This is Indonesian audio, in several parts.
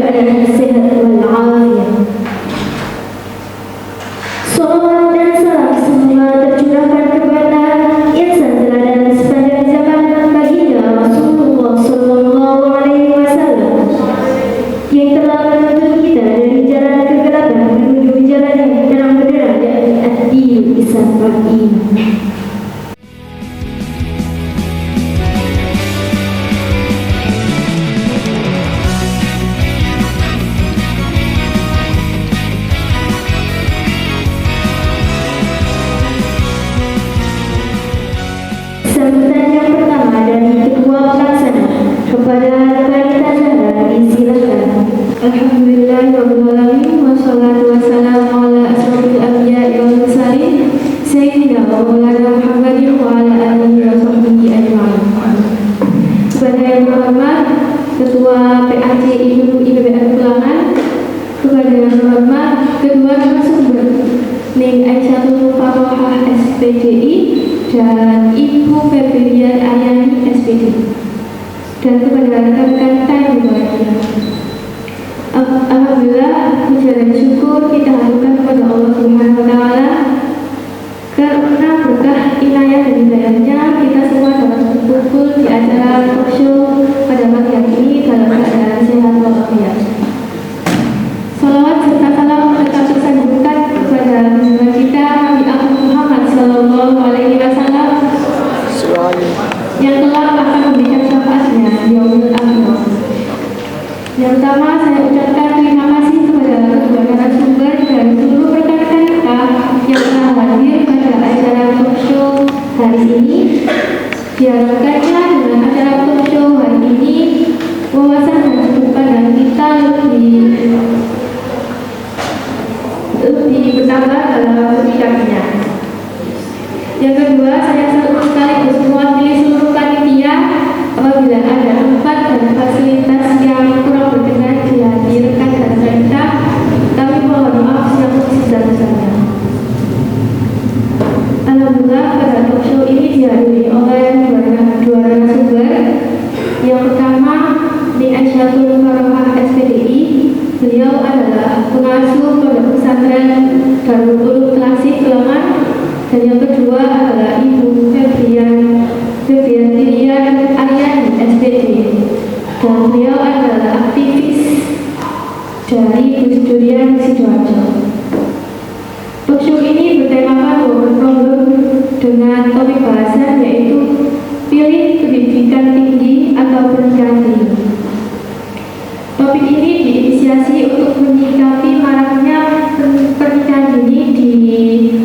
keadaan sehat walafiat. Salawat dan salam semua tercurahkan kepada insan teladan sepanjang zaman baginda Rasulullah Sallallahu Alaihi Wasallam yang telah menuntun kita dari jalan kegelapan menuju jalan yang terang benderang yakni ad-din Islam wal iman. Sambutan yang pertama dari Ketua Pelaksana kepada Wanita Zahra disilakan. Alhamdulillahirrahmanirrahim. Wassalatu wassalamu ala asrofil anbiya'i wal mursalin Sayyidina wa maulana Muhammadin wa ala alihi wa sahbihi ajma'in. Kepada yang terhormat Ketua PAC Ibu IPBN Pulangan, kepada yang terhormat kedua narasumber Ning Aisyah Farohah SPDI dan Ibu Febrian Ayani SPD, dan kepada rekan-rekan kita yang berbahagia. Alhamdulillah, puja dan syukur kita haturkan kepada Allah Subhanahu wa Ta'ala karena berkah inayah dan hidayahnya kita semua dapat berkumpul di acara talk show pada pagi hari ini dalam keadaan sehat walafiat. Salawat serta salam tetap tersanjungkan kepada junjungan kita Nabi Muhammad Sallallahu Alaihi Wasallam yang telah akan memberikan syafaatnya di yaumil akhir. Yang pertama, saya ucapkan terima kasih kepada kedua narasumber dan seluruh rekan-rekan kita yang telah hadir pada acara talk show hari ini. Diharapkannya dengan acara talk show hari ini wawasan dan sudut pandang kita lebih bertambah dalam menyikapinya. Yang kedua, saya sekaligus mewakili seluruh panitia apabila ada tempat dan fasilitas yang kurang berkenan dihadirkan dan kita, kami mohon maaf yang sebesar-besarnya. Alhamdulillah, pada talk show ini dihadiri oleh dua narasumber. Yang pertama, Ning Aisyah Farohah SPDI. Beliau adalah pengasuh Pondok Pesantren Darul Ulum Klasik Pulangan. Dan yang kedua adalah Ibu Febrian Ayani SPD, dan beliau adalah aktivis dari Gus Durian Sidoarjo. Talkshow ini bertemakan Women Problem dengan topik bahasan yaitu pilih pendidikan tinggi atau pernikahan dini. Topik ini diinisiasi untuk menyikapi maraknya pernikahan dini di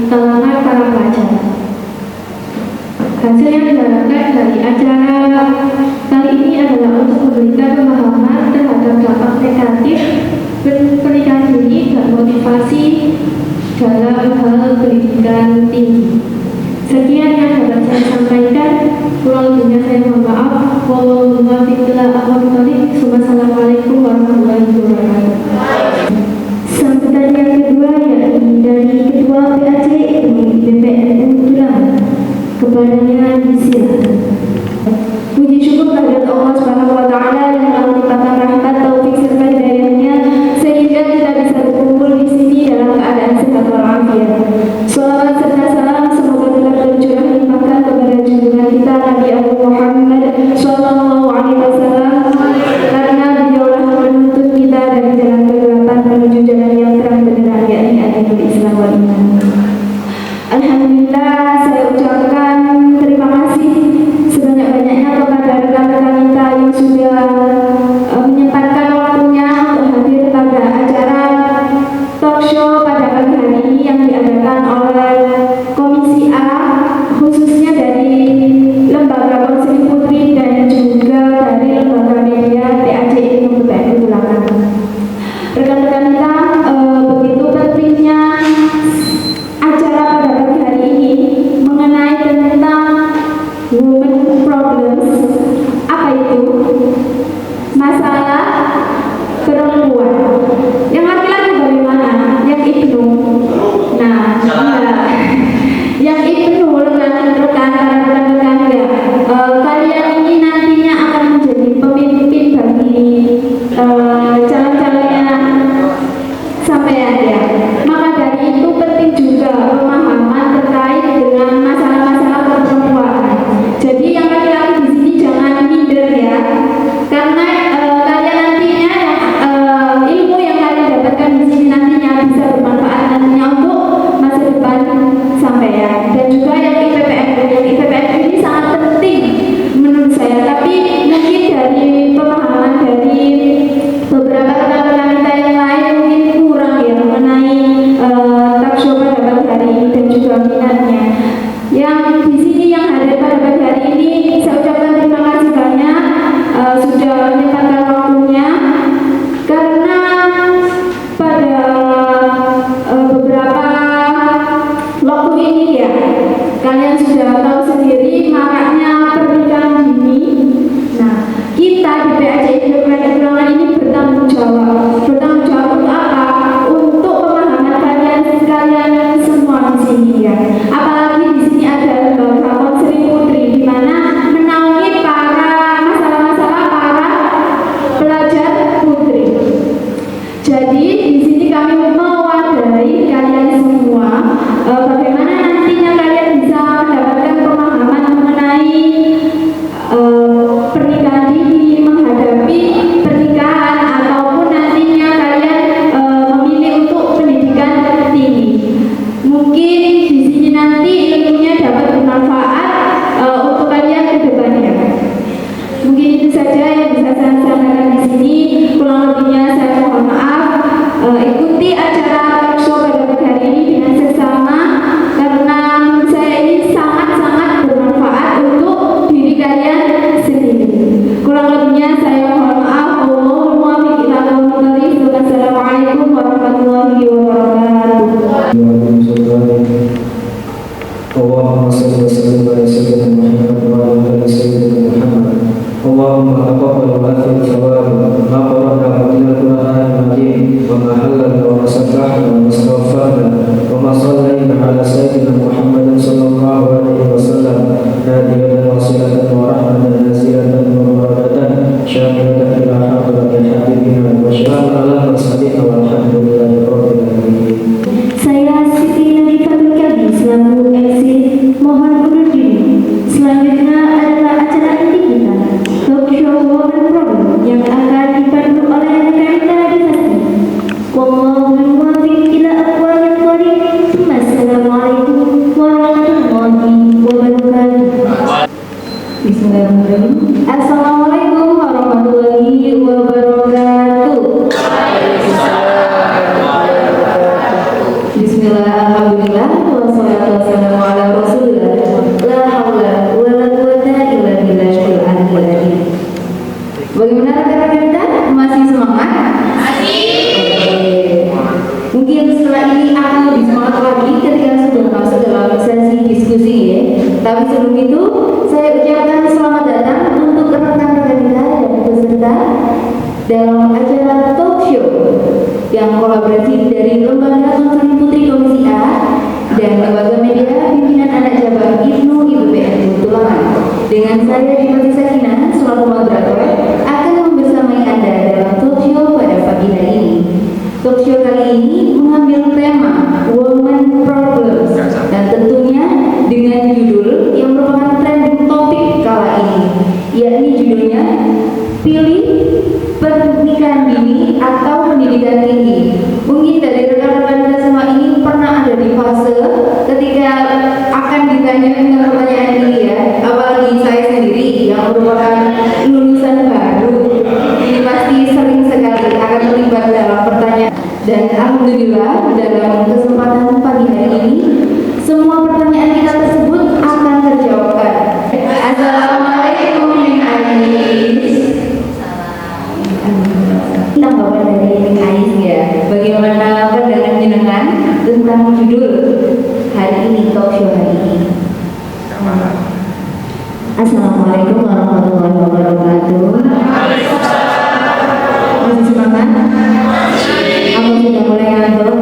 kalangan para pelajar. Hasil yang diharapkan dari acara kali ini adalah untuk memberikan pemahaman terhadap dampak negatif pernikahan dini dan motivasi dalam hal pendidikan tinggi. Sekian yang dapat saya sampaikan. Kurang lebihnya saya mohon maaf. Wassalamualaikum warahmatullahi wabarakatuh. Sambutan yang kedua yakni dari Ketua PAC IPBN Pulangan, kepadanya disilakan. Puji syukur kehadirat Allah Subhanahu wa Ta'ala yang telah melimpahkan rahmat, taufik serta hidayahnya sehingga kita bisa berkumpul di sini dalam keadaan sehat walafiat. Salawat serta salam semoga telah tercurah limpahkan kepada junjungan kita Nabi Muhammad Sallallahu Alaihi Wasallam, karena beliaulah menuntun kita dari jalan kegelapan menuju jalan yang terang benderang yakni ad-din Islam wal iman. Alhamdulillah, saya ucapkan terima kasih sebanyak-banyaknya kepada rekan-rekan kita yang sudah menyempatkan waktunya untuk hadir pada acara talk show pada pagi hari ini yang diadakan oleh Komisi A, khususnya dari Lembaga Konseling Putri dan juga dari Lembaga Media PAC IPBN Pulangan. Rekan-rekan kita, begitu pentingnya acara pada pagi hari ini mengenai tentang women problems. Apa itu? Masalah perempuan. Yang laki-laki bagaimana? Yang ibnu. Nah, yang ibnu rekan-rekan ya. Kalian ini nantinya akan menjadi pemimpin bagi calon-calon Jadi di sini kami mewadahi kalian semua bagaimana nantinya kalian bisa mendapatkan pemahaman mengenai pernikahan dini, menghadapi pernikahan ataupun nantinya kalian memilih untuk pendidikan tinggi. Mungkin di sini nanti ilmunya dapat bermanfaat untuk kalian ke depannya. Mungkin itu saja yang bisa saya sampaikan di sini. Kurang lebihnya saya mohon maaf. Ikuti acara talk show pada pagi hari ini dengan seksama karena menurut saya ini sangat-sangat bermanfaat untuk diri kalian sendiri. Kurang lebihnya saya mohon maaf. Wassalamualaikum warahmatullahi wabarakatuh. Allahumma salli wa sallim ala sayyidina Muhammad wa ala ali sayyidina Muhammad. Allahumma taqabbal wa athir thawab ma qara'na min al-Qur'an al-Karim wa ma hallalna wa ma sabbahna wa ma astaghfarna wa ma sallayna ala sayyidina Muhammad sallallahu alaihi wasallam hadiyatan wasilatan wa rahmatan nazilatan wa barakatan syamilatan ila hadratil habibina wa syarra ala mursalin walhamdulillahi rabbil alamin. Saya Siti Nadifatul Kabi selaku MC mohon undur diri. Selanjutnya adalah acara inti kita, talk show Women Problem yang akan dipandu oleh Karita Dinasti. Wallahul muwaffiq ila aqwamit thoriq. Wassalamualaikum warahmatullahi wabarakatuh. Bismillahirrahmanirrahim. Assalamualaikum warahmatullahi wabarakatuh. Bismillah, alhamdulillah, wassalatu wassalamu ala rasulillah. La haula wa la quwata illa billahil aliyyil azim. Bagaimana rekan-rekan kita? Masih semangat? Masih. Mungkin setelah ini akan lebih semangat lagi ketika sudah masuk dalam sesi diskusi ya. Tapi sebelum itu, saya ucapkan selamat datang untuk rekan-rekan kita dan peserta dalam acara talk show yang kolaborasi dari Lembaga Konseling Putri Komisi A dan Lembaga Media Pimpinan Anak Jabar Ibnu IBPN Tulangan. Dengan saya Dimati Sakina selaku moderator akan membersamai Anda dalam talk show pada pagi hari ini. Talk show kali ini mengambil tema Women Problems dan tentunya dengan judul yang merupakan trending topik kala ini, yakni judulnya Pilih Pernikahan Dini atau Pendidikan Tinggi. Mungkin dari rekan-rekan kita semua ini pernah ada di fase ketika akan ditanya dengan pertanyaan ini ya. Apalagi saya sendiri yang merupakan lulusan baru, ini pasti sering sekali akan terlibat dalam pertanyaan. Dan alhamdulillah dalam kesempatan pagi hari ini semua pertanyaan kita tersebut akan terjawabkan. Assalamualaikum Kita bawa dari Ais ya. Bagaimana pandangan jenengan tentang judul hari ini, talk show hari ini? Assalamualaikum warahmatullahi wabarakatuh. Masih semangat? Aku sudah mulai ngantuk.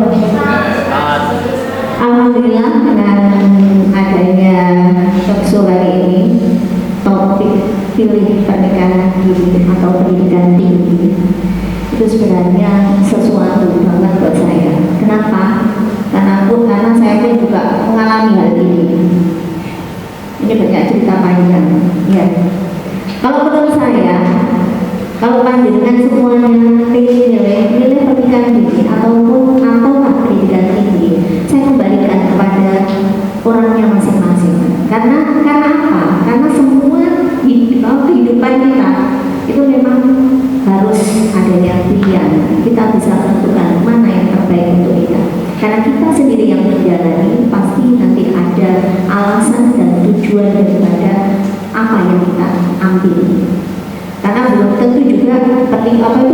Alhamdulillah dengan adanya talk show hari ini, topik pilih pernikahan dini atau pendidikan tinggi itu sebenarnya sesuatu banget buat saya. Kenapa? Karena saya pun juga mengalami hal ini. Ini banyak cerita panjang. Ya. Kalau menurut saya, kalau panjenengan semuanya pilih pernikahan dini ataupun pendidikan tinggi, saya kembalikan kepada orangnya masing-masing. Karena apa? Karena semua kehidupan kita itu memang harus adanya pilihan. Kita bisa menentukan mana yang terbaik untuk kita. Karena kita sendiri yang menjalani, pasti nanti ada alasan dan tujuan daripada apa yang kita ambil. Karena belum tentu juga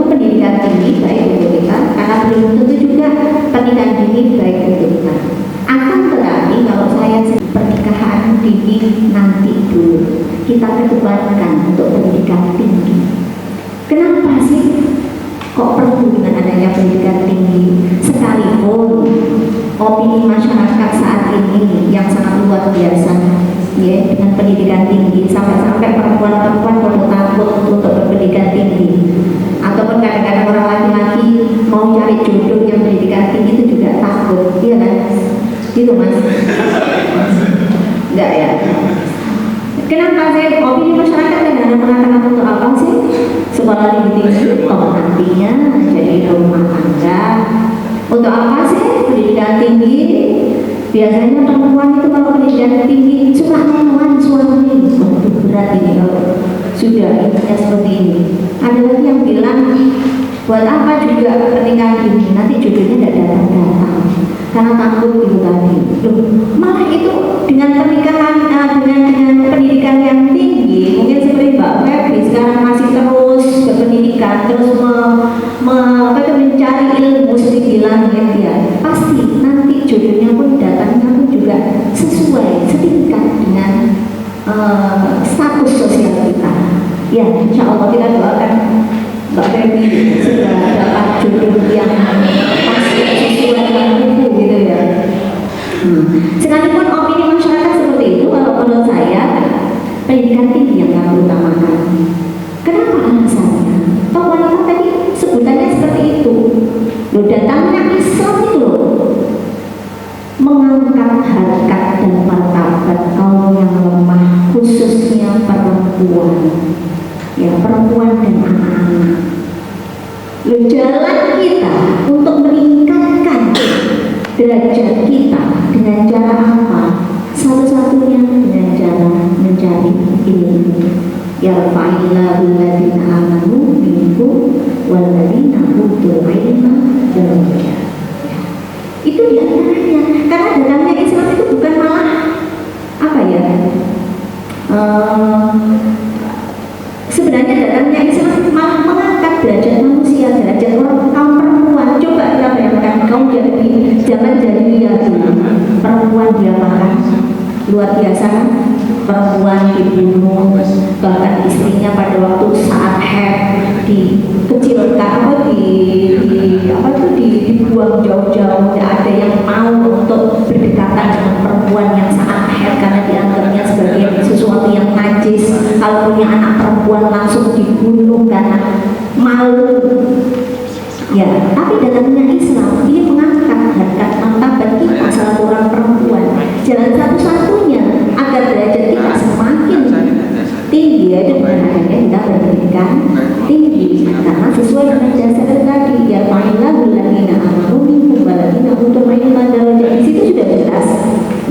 pendidikan tinggi baik untuk kita, karena belum tentu juga pernikahan dini baik untuk kita. Akan tetapi kalau saya pernikahan dini nanti dulu kita kedepankan untuk pendidikan tinggi. Kenapa sih kok perlu dengan adanya pendidikan tinggi? Sekalipun opini masyarakat saat ini yang sangat luar biasa ya, dengan pendidikan tinggi sampai perempuan-perempuan pada takut untuk berpendidikan tinggi, ataupun kadang-kadang orang laki-laki mau cari cari jodoh yang pendidikan tinggi itu juga takut, iya kan? Gitu mas? Enggak ya? Kenapa saya opini masyarakat kadang-kadang mengatakan untuk apa sih sekolah tinggi? Oh nantinya jadi rumah tangga. Untuk apa sih pendidikan tinggi? Biasanya perempuan itu kalau pendidikan tinggi suka melawan suami. Waduh berat ini kalau sudah intinya seperti ini. Ada lagi yang bilang buat apa juga pernikahan ini, nanti jodohnya tidak datang-datang karena takut itu tadi. Malah itu dengan pernikahan dengan pendidikan yang tinggi, mungkin seperti Mbak Febri sekarang masih terus berpendidikan, terus mencari ilmu setinggi langit ya, pasti nanti jodohnya pun datangnya pun juga sesuai setingkat dengan status sosial kita. Ya, insya Allah kita doakan Mbak Febri sudah dapat jodoh yang pasti sesuai dengan itu gitu ya. Sekalipun opini masyarakat seperti itu, kalau menurut saya pendidikan tinggi yang kami utamakan. Kenapa alasannya? Toh wanita tadi sebutannya seperti itu. Loh, datangnya Islam itu loh mengangkat harkat dan martabat kaum yang lemah, khususnya perempuan. Ya, perempuan dan anak-anak. Loh, jalan kita untuk meningkatkan derajat kita dengan cara apa? Satu-satunya dengan cara mencari ilmu. Yarfa'illahu alladziina aamanu minkum walladziina utul ilma darajat. Itu diantaranya. Karena dalamnya Islam itu bukan malah apa ya? Sebenarnya datangnya Islam malah mengangkat derajat manusia, derajat orang kaum perempuan. Coba kita bayangkan kaum jadi zaman jahiliyah dulu, perempuan diapakan? Luar biasa kan? Perempuan dibunuh, bahkan istrinya pada waktu saat haid dikecilkan, dibuang jauh-jauh. Tidak ada yang mau untuk berdekatan dengan perempuan yang saat haid karena dianggapnya sebagai sesuatu yang najis. Kalau punya anak perempuan langsung dibunuh karena malu. Ya, tapi dalamnya Islam ini mengangkat harkat martabat kita selaku orang perempuan. Jalan satu-satunya agar derajat kita semakin tinggi yaitu dengan adanya kita berpendidikan tinggi, karena sesuai dengan dasar tadi ya ma'ilahul ladzina amanu minkum walladzina utul ilma darajat. Di situ sudah jelas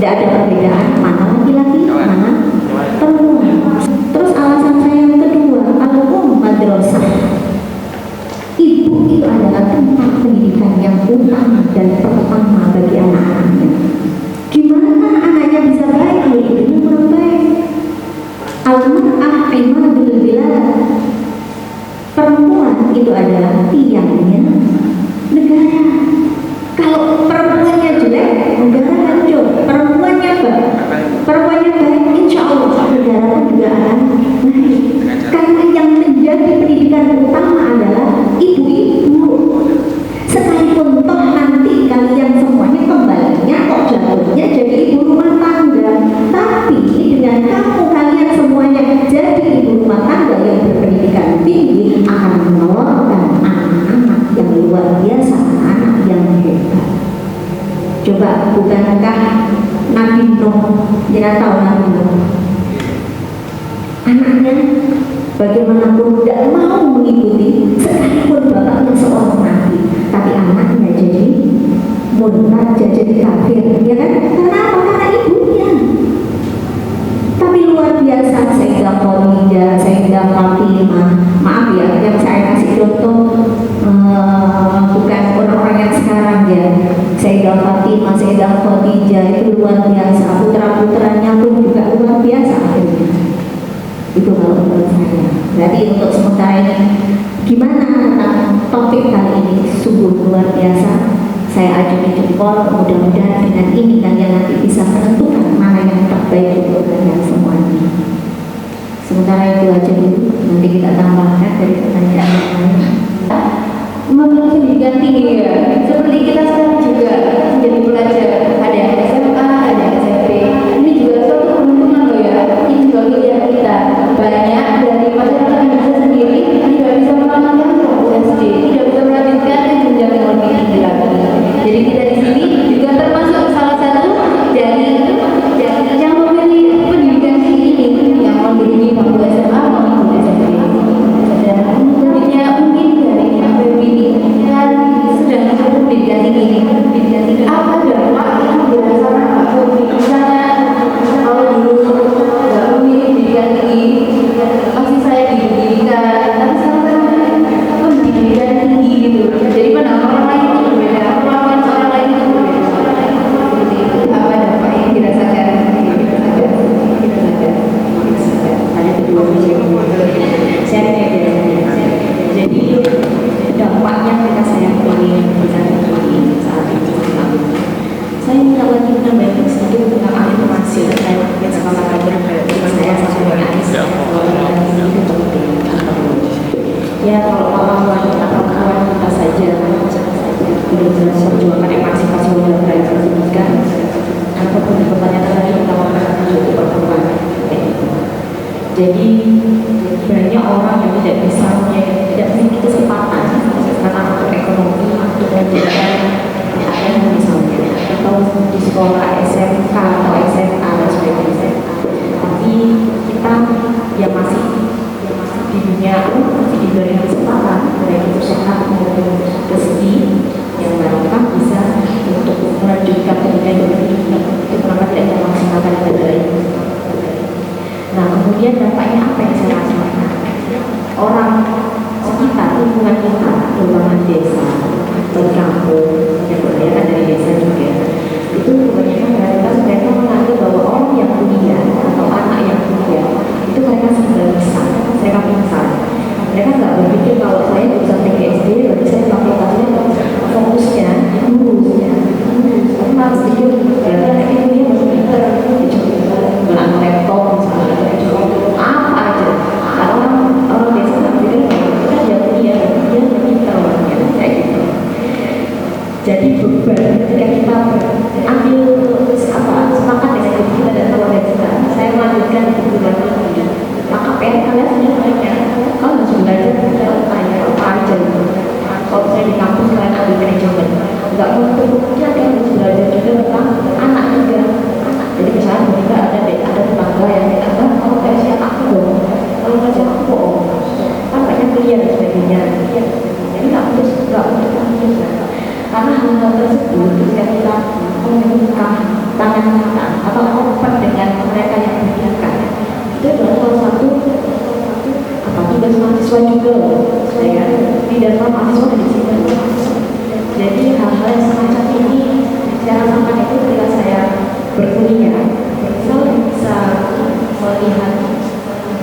tidak ada perbedaan mana laki-laki mana perempuan. Terus alasan saya yang kedua, al-um madrasah. Ibu itu adalah tempat pendidikan yang utama dan pertama bagi anak-anaknya. Gimana anaknya bisa baik kalau ibunya kurang baik? Al-mar'ah imadul bilad. Perempuan itu adalah tiangnya negara. Kalau perempuannya jelek, negara hancur. Perempuannya baik, insya Allah negara pun juga akan naik. Karena yang menjadi pendidikan utama adalah ibu-ibu. Sekalipun toh nanti kalian semuanya kembalinya kok jatuhnya jadi ibu rumah tangga, tapi dengan kalian semuanya jadi ibu rumah tangga yang berpendidikan tinggi akan mengeluarkan anak-anak yang luar biasa, anak yang hebat. Coba bukankah Nabi Nuh, jangan tahu Nabi Nuh, anaknya bagaimanapun tidak mau mengikuti, sekalipun bapaknya seorang nabi, tapi anaknya jadi murtad, jadi kafir, ya kan? Kenapa? Karena ibunya. Tapi luar biasa Sayyidah Khadijah, Sayyidah Fatimah. Maaf ya, yang saya kasih contoh bukan orang-orang yang sekarang ya. Sayyidah Fatimah, Sayyidah Khadijah itu luar biasa. Putra-putranya pun juga luar biasa akhirnya. Itu kalau menurut saya. Jadi untuk sementara ini, gimana tentang topik kali ini? Sungguh luar biasa. Saya ajungi jempol, mudah-mudahan dengan ini kalian nanti bisa menentukan mana yang terbaik untuk kalian semuanya. Sementara itu aja dulu, nanti kita tambahkan dari pertanyaan yang lain. Mengenai pendidikan tinggi ya, seperti kita sekarang juga menjadi pelajar, ada yang SMA, ada yang SMP. Ini juga suatu keuntungan loh ya, ini juga pilihan kita. Banyak dari masyarakat Indonesia sendiri tidak bisa melanjutkan ke SD, tidak bisa melanjutkan ke jenjang yang lebih dampaknya ketika saya ingin bisa begini saat ini. Saya minta lagi menambahkan sedikit tentang informasi terkait dengan kesepakatan saya sama Anies itu penting. Ya kalau kawan-kawan kita saja belum jelas perjuangan emansipasi wanita dan pendidikan, ataupun pertanyaan lagi tentang menjadi perempuan. Jadi banyak orang yang tidak bisa tidak memiliki kesempatan karena faktor ekonomi untuk menjalankan PTN misalnya, atau di sekolah SMK atau SMA dan sebagainya. Tapi kita yang masih di dunia masih diberi kesempatan dari usaha maupun rezeki yang mereka bisa untuk melanjutkan pendidikan itu kenapa tidak memaksimalkan dengan baik. Nah kemudian dampaknya apa yang saya rasakan? Orang sekitar lingkungan kita, terutama desa, atau kampung, yang kebanyakan dari desa juga, itu kebanyakan mereka menganggap bahwa orang yang kuliah atau anak yang kuliah itu mereka sudah bisa, mereka pintar. Mereka nggak berpikir kalau saya bisa PhD, berarti saya fakultasnya fokusnya lurusnya. Tapi malah berpikir berarti ini masih pintar, dengan laptop misalnya, apa aja. Karena orang desa nggak pikir kita dia kuliah, dia pintar orangnya kayak gitu. Jadi beban ketika kita ambil sepakat dengan diri kita dan keluarga kita, saya melanjutkan kebutuhan ini. Maka PR kalian sudah banyak. Kalau harus belajar tanya apa aja gitu. Kalau saya di kampus kalian ambil manajemen, nggak mungkin kalian harus belajar juga tentang anak juga. Jadi misalnya kita ada tetangga yang tetangga kalau saya siapa aku dong, kalau nggak siapa aku bohong. Kan banyak kuliah dan sebagainya. Jadi nggak harus karena hal-hal tersebut ketika kita membuka tangan kita atau open dengan mereka yang membutuhkan, itu adalah salah satu tugas mahasiswa juga, ya. Tidak semua mahasiswa di sini. Jadi hal-hal yang semacam ini saya rasakan itu ketika saya berkuliah, saya bisa melihat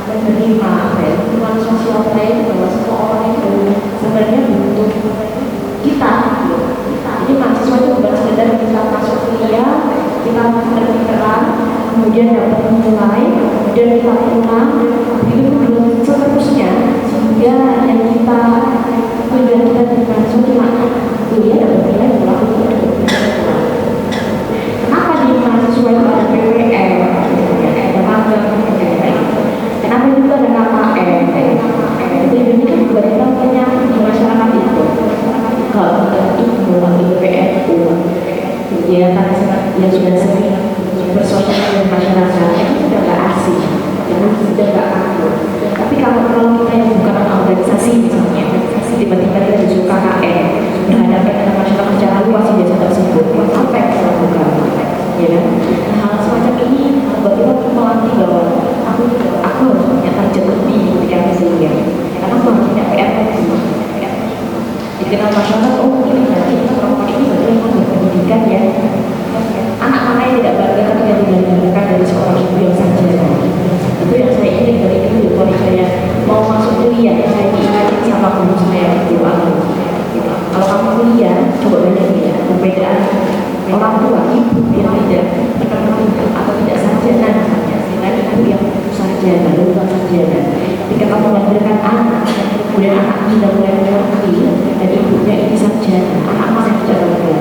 menerima lingkungan sosial saya bahwa semua orang itu sebenarnya butuh kita. Jadi mahasiswa itu bukan sekedar kita masuk kuliah, kita berpikiran, kemudian dapat nilai, kemudian kita pulang, itu belum seterusnya. Sehingga yang kita tujuan kita di mahasiswa cuma kuliah dapat nilai pulang. Kenapa di mahasiswa itu ada PPL, ada magang, kenapa juga ada KKN? Itu ini kan juga kita punya di masyarakat itu. Kalau itu melalui PPN ya karena ya sudah sering bersosialisasi dengan masyarakat itu sudah nggak asing, karena sudah nggak kaku. Tapi kalau kita yang bukan organisasi misalnya, tiba-tiba kita disuruh KKN berhadapan dengan masyarakat secara luas di desa tersebut, apa yang kita lakukan? Ya kan? Nah, hal semacam ini membuat kita melatih bahwa aku harus punya target lebih ketika kuliah, karena aku harus punya PR lagi. Dikenal masyarakat, oh ini berarti perempuan ini berarti yang berpendidikan ya. Anak mana yang tidak bangga ketika dilahirkan dari seorang ibu yang sarjana. Itu yang saya ingin dari itu. Kalau saya mau masuk kuliah, saya diingatkan siapa guru saya di awal. Kalau kamu kuliah, coba bayangin ya perbedaan orang tua ibu yang tidak atau tidak sarjana misalnya, dengan ibu yang sarjana, lulusan sarjana. Ketika kamu melahirkan anak, kemudian anak sudah mulai mengerti dan ibunya ini sarjana, anak masih tidak bangga.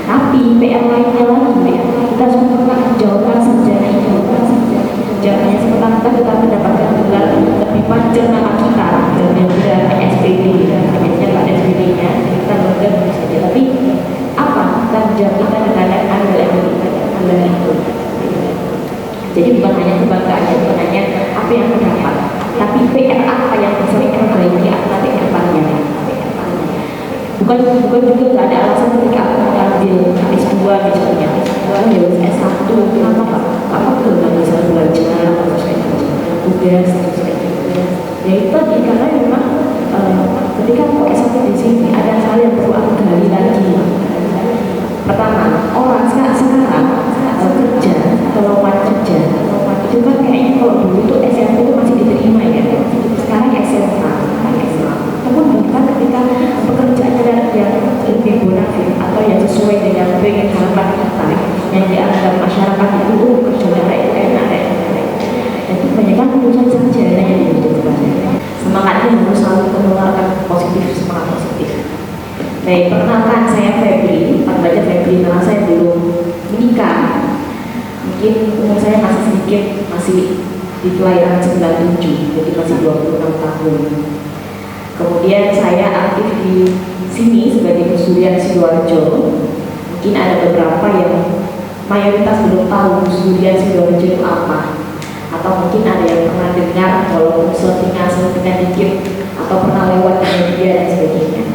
Tapi PR lainnya lagi, kita harus mempertanggungjawabkan sarjana itu. Jangan hanya semata-mata kita mendapatkan gelar lebih panjang nama kita, dan SPD, dan biasanya nggak ada SPD-nya, kita bangga saja. Tapi apa tanggung jawab kita dengan gelar itu? Jadi bukan hanya kebanggaan, bukan hanya apa yang kita dapat, tapi PR apa yang bisa kita perbaiki nanti ke depannya. Bukan juga nggak ada alasan ketika aku mengambil S2 misalnya, ya S1, kenapa aku nggak bisa belajar atau tugas ya itu tadi karena memang ketika aku S1 di sini ada hal yang perlu aku gali lagi. Pertama, orang sekarang kerja atau lowongan kerja itu kan kayaknya kalau dulu itu SMP itu masih diterima ya, sekarang SMA. Namun bahkan ketika Baik, perkenalkan saya Febri, panggil aja Febri karena saya belum menikah. Mungkin umur saya masih sedikit, masih di kelahiran 97, jadi masih 26 tahun. Kemudian saya aktif di sini sebagai Gus Durian Sidoarjo. Mungkin ada beberapa yang mayoritas belum tahu Gus Durian Sidoarjo itu apa, atau mungkin ada yang pernah dengar walaupun selingan dikit, atau pernah lewat di media dan sebagainya.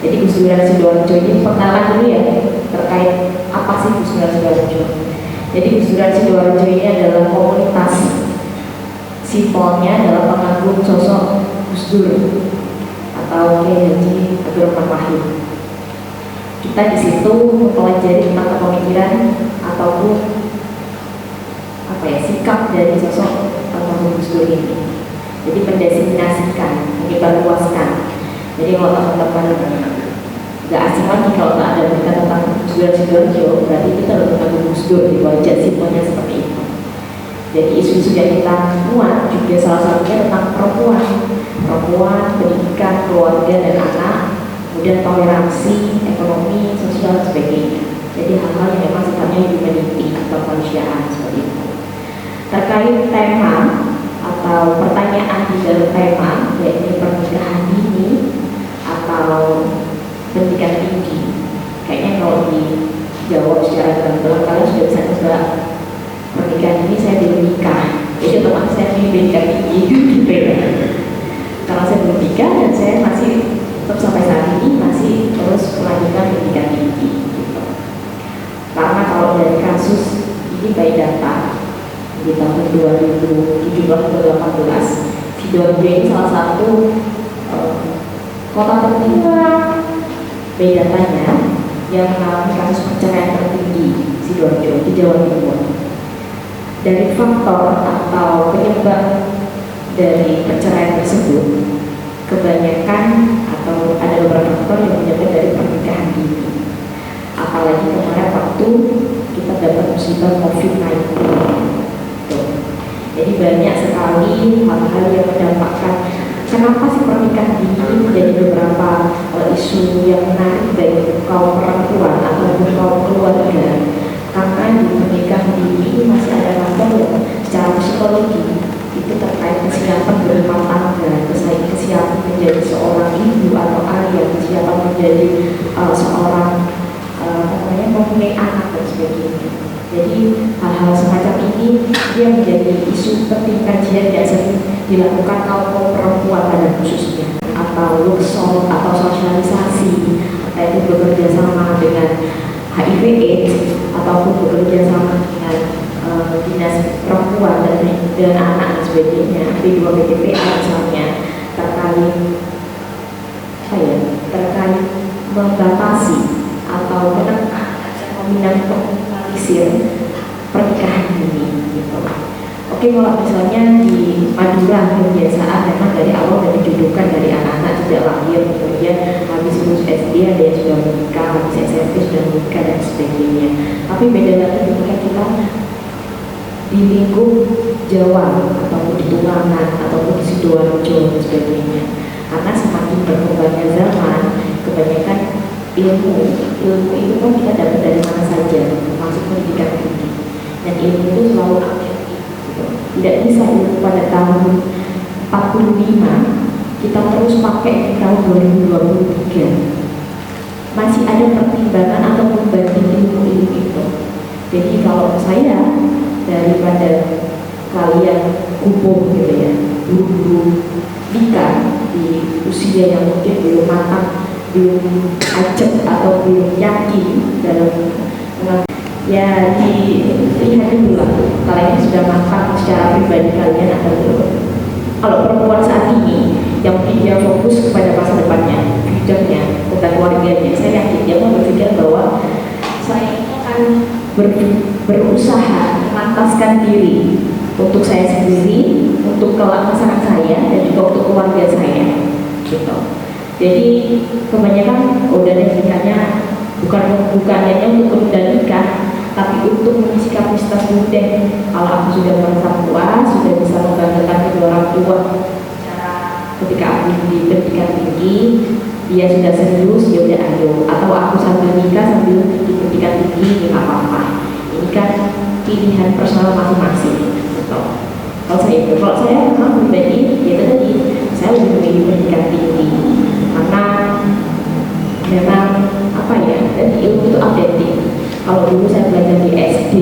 Jadi Gus Durian Sidoarjo ini perkenalan dulu ya terkait apa sih Gus Durian Sidoarjo. Jadi Gus Durian Sidoarjo ini adalah komunitas, simpelnya adalah pengagum sosok Gus Dur atau Kiai Haji Abdurrahman Wahid. Kita di situ mempelajari tentang pemikiran ataupun sikap dari sosok pengagum Gus Dur ini. Jadi mendefinisikan, menyebarluaskan. Jadi kalau teman-teman nggak asing lagi kalau nggak ada berita tentang Gus Durian Sidoarjo, berarti kita harus mengagum Gus Dur, itu aja simpelnya seperti itu. Jadi isu-isu yang kita muat juga salah satunya tentang perempuan, pendidikan, keluarga dan anak, kemudian toleransi, ekonomi, sosial dan sebagainya. Jadi hal-hal yang memang sifatnya humanity atau kemanusiaan seperti itu. Terkait tema atau pertanyaan di dalam tema, yaitu pernikahan dini atau pendidikan tinggi. Kayaknya kalau dijawab secara gamblang kalian sudah bisa tebak pernikahan ini saya belum nikah, jadi otomatis saya pilih pendidikan tinggi gitu ya. Karena saya belum nikah dan saya masih tetap sampai saat ini masih terus melanjutkan pendidikan tinggi gitu. Karena kalau dari kasus ini by data di tahun 2017-2018, Sidoarjo ini salah satu kota tertua by datanya yang mengalami kasus perceraian tertinggi Sidoarjo di Jawa Timur. Dari faktor atau penyebab dari perceraian tersebut, kebanyakan atau ada beberapa faktor yang menyebabkan dari pernikahan dini. Apalagi kemarin waktu kita dapat musibah COVID-19. Jadi banyak sekali hal-hal yang mendampakkan. Kenapa sih pernikahan dini menjadi beberapa isu yang menarik bagi kaum perempuan atau kaum keluarga? Karena di pernikahan dini masih ada faktor yang secara psikologi itu terkait kesiapan berumah tangga, kesiapan menjadi seorang ibu atau ayah, kesiapan menjadi seorang mempunyai anak dan sebagainya. Jadi hal-hal semacam ini dia menjadi isu penting kajian yang sering dilakukan kaum perempuan pada khususnya, atau workshop atau sosialisasi, atau itu bekerja sama dengan HIV/AIDS ataupun bekerja sama dengan dinas perempuan dan anak dan sebagainya, P2PTPA misalnya, terkait membatasi atau menekan meminimalisir pernikahan dini gitu. Oke, kalau misalnya di Madura kebiasaan memang dari awal sudah dijodohkan dari anak-anak sejak lahir, kemudian habis lulus SD ada yang sudah menikah, habis SMP sudah menikah dan sebagainya. Tapi beda lagi ketika kita di lingkup Jawa ataupun di Tulangan ataupun di Sidoarjo dan sebagainya. Karena semakin berkembangnya zaman, kebanyakan ilmu itu kan kita dapat dari mana saja, termasuk pendidikan tinggi. Dan ilmu itu selalu update. Tidak bisa ilmu pada tahun 45 kita terus pakai di tahun 2023. Masih ada pertimbangan atau membanding ilmu-ilmu itu. Jadi kalau saya daripada kalian kumpul gitu ya, buru-buru nikah di usia yang mungkin belum matang, belum ajak atau belum yakin dalam ya dilihat dulu lah kalian sudah matang secara pribadi kalian atau belum. Kalau perempuan saat ini yang mungkin dia fokus kepada masa depannya, future-nya, kepada keluarganya, saya yakin dia mau berpikir bahwa saya akan berusaha memantaskan diri untuk saya sendiri, untuk kelak pasangan saya dan juga untuk keluarga saya gitu. Jadi kebanyakan udah pilihannya bukan hanya untuk menunda nikah, tapi untuk mengisi kapasitas deh. Kalau aku sudah merasa puas, sudah bisa membanggakan kedua orang tua secara ketika aku di pendidikan tinggi, dia sudah serius, ya udah ayo. Atau aku sambil nikah sambil pendidikan tinggi, ya nggak apa-apa. Ini kan pilihan personal masing-masing. Gitu. Kalau saya memang pribadi, ya tadi saya lebih memilih pendidikan tinggi karena memang apa ya, dan ilmu itu updating. Kalau dulu saya belajar di SD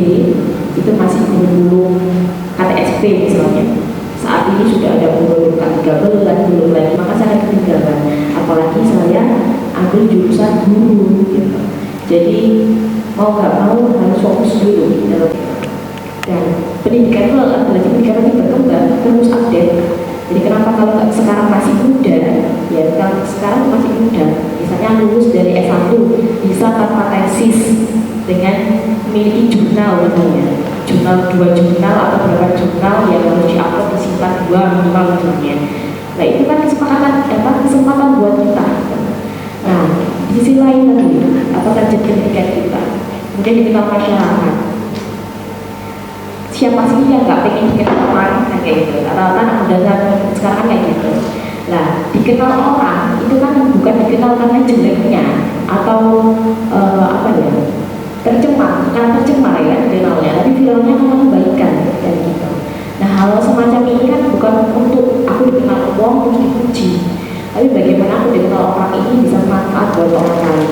itu masih guru-guru KTSP misalnya. Saat ini sudah ada guru K13, guru lagi, maka saya ketinggalan. Apalagi saya ambil jurusan guru gitu. Jadi mau nggak mau harus fokus dulu gitu. Dan pendidikan itu adalah pendidikan yang berkembang, terus update. Jadi kenapa kalau sekarang masih muda, ya kalau sekarang masih muda, misalnya lulus dari S1 bisa tanpa tesis dengan memiliki jurnal misalnya, jurnal 2 jurnal atau berapa jurnal yang harus diupload disimpan 2 minimal misalnya. Nah itu kan kesempatan buat kita. Nah di sisi lain lagi, apa target pendidikan kita, kemudian dikenal masyarakat. Siapa sih yang nggak pengen dikenal orang kan kayak gitu? Rata-rata anak muda sekarang kayak gitu. Nah, dikenal orang itu kan bukan dikenal karena jeleknya atau apa ya, tercemar, bukan tercemar ya dikenalnya, tapi viralnya karena kebaikan dan gitu. Nah, hal semacam ini kan bukan untuk aku dikenal uang terus dipuji, tapi bagaimana aku dikenal orang ini bisa manfaat buat orang lain.